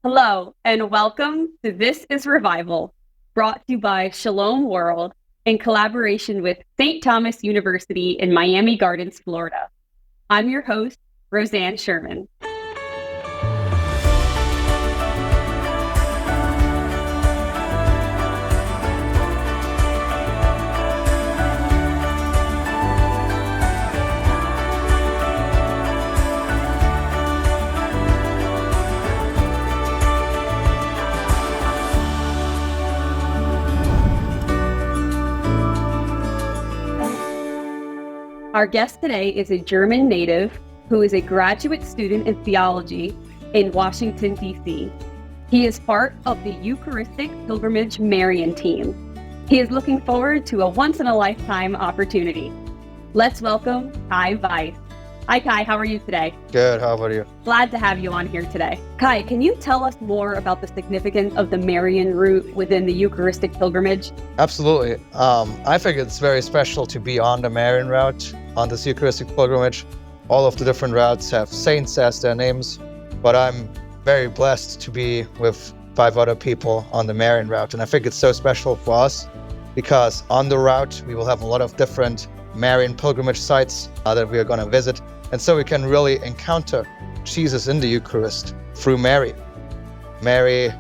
Hello, and welcome to This is Revival, brought to you by Shalom World in collaboration with St. Thomas University in Miami Gardens, Florida. I'm your host, Rosanne Sherman. Our guest today is a German native who is a graduate student in theology in Washington, D.C. He is part of the Eucharistic Pilgrimage Marian team. He is looking forward to a once-in-a-lifetime opportunity. Let's welcome Kai Weiss. Hi, Kai. How are you today? Good. How about you? Glad to have you on here today. Kai, can you tell us more about the significance of the Marian route within the Eucharistic pilgrimage? Absolutely. I think it's very special to be on the Marian route on this Eucharistic pilgrimage. All of the different routes have saints as their names, but I'm very blessed to be with 5 other people on the Marian route. And I think it's so special for us because on the route, we will have a lot of different Marian pilgrimage sites that we are going to visit. And so we can really encounter Jesus in the Eucharist through Mary. Mary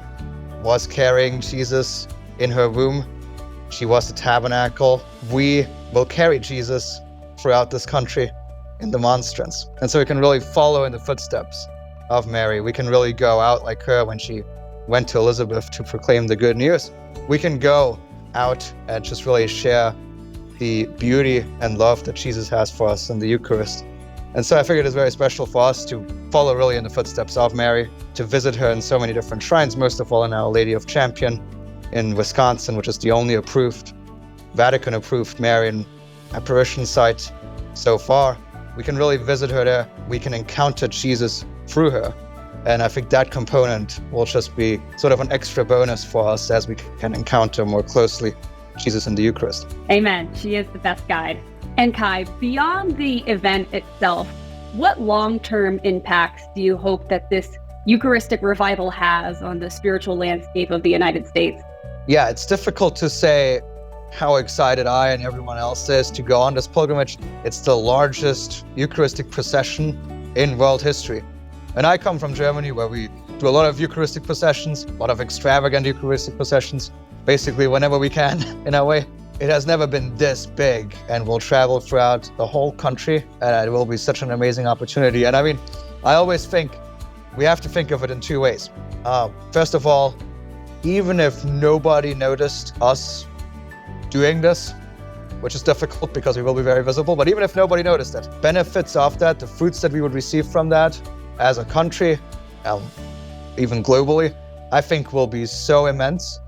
was carrying Jesus in her womb. She was the tabernacle. We will carry Jesus throughout this country in the monstrance. And so we can really follow in the footsteps of Mary. We can really go out like her when she went to Elizabeth to proclaim the good news. We can go out and just really share the beauty and love that Jesus has for us in the Eucharist. And so I figured it's very special for us to follow really in the footsteps of Mary, to visit her in so many different shrines, most of all in Our Lady of Champion in Wisconsin, which is the only Vatican-approved Marian apparition site so far. We can really visit her there. We can encounter Jesus through her. And I think that component will just be sort of an extra bonus for us as we can encounter more closely Jesus in the Eucharist. Amen. She is the best guide. And Kai, beyond the event itself, what long-term impacts do you hope that this Eucharistic revival has on the spiritual landscape of the United States? Yeah, it's difficult to say how excited I and everyone else is to go on this pilgrimage. It's the largest Eucharistic procession in world history. And I come from Germany, where we do a lot of Eucharistic processions, a lot of extravagant Eucharistic processions, basically whenever we can, in a way. It has never been this big, and we'll travel throughout the whole country, and it will be such an amazing opportunity. And I mean, I always think we have to think of it in 2 ways. First of all, even if nobody noticed us doing this, which is difficult because we will be very visible, but even if nobody noticed it, benefits of that, the fruits that we would receive from that as a country, even globally, I think will be so immense,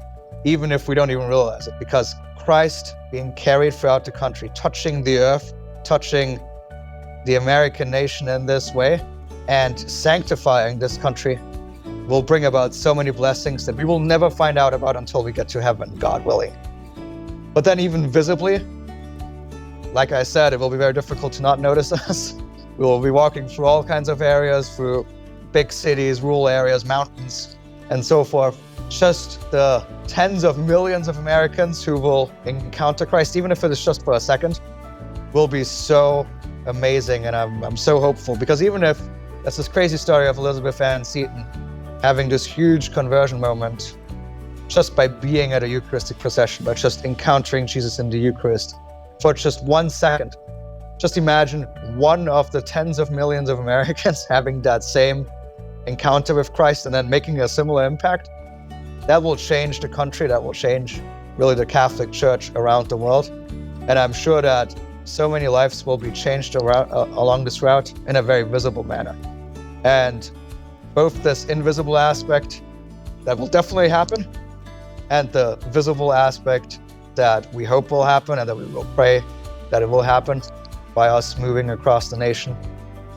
even if we don't even realize it, because Christ being carried throughout the country, touching the earth, touching the American nation in this way, and sanctifying this country will bring about so many blessings that we will never find out about until we get to heaven, God willing. But then even visibly, like I said, it will be very difficult to not notice us. We will be walking through all kinds of areas, through big cities, rural areas, mountains, and so forth. Just the tens of millions of Americans who will encounter Christ, even if it is just for a second, will be so amazing. And I'm so hopeful, because even if that's this crazy story of Elizabeth Ann Seton having this huge conversion moment just by being at a Eucharistic procession, by just encountering Jesus in the Eucharist for just 1 second. Just imagine one of the tens of millions of Americans having that same encounter with Christ and then making a similar impact. That will change the country, that will change really the Catholic Church around the world. And I'm sure that so many lives will be changed along this route in a very visible manner. And both this invisible aspect that will definitely happen, and the visible aspect that we hope will happen and that we will pray that it will happen by us moving across the nation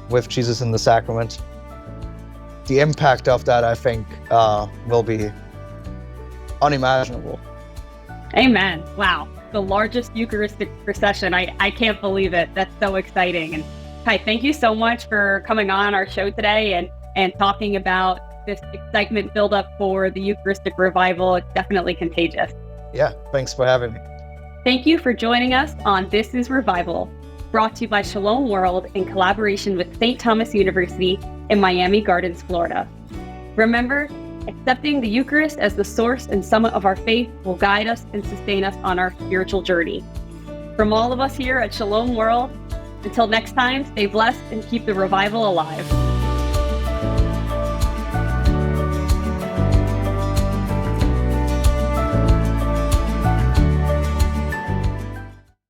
with Jesus in the sacrament. The impact of that, I think, will be unimaginable. Amen. Wow. The largest Eucharistic procession. I can't believe it. That's so exciting. And Kai, thank you so much for coming on our show today and talking about this excitement build up for the Eucharistic revival. It's definitely contagious. Yeah, thanks for having me. Thank you for joining us on This is Revival, brought to you by Shalom World in collaboration with St. Thomas University in Miami Gardens, Florida. Remember, accepting the Eucharist as the source and summit of our faith will guide us and sustain us on our spiritual journey. From all of us here at Shalom World, until next time, stay blessed and keep the revival alive.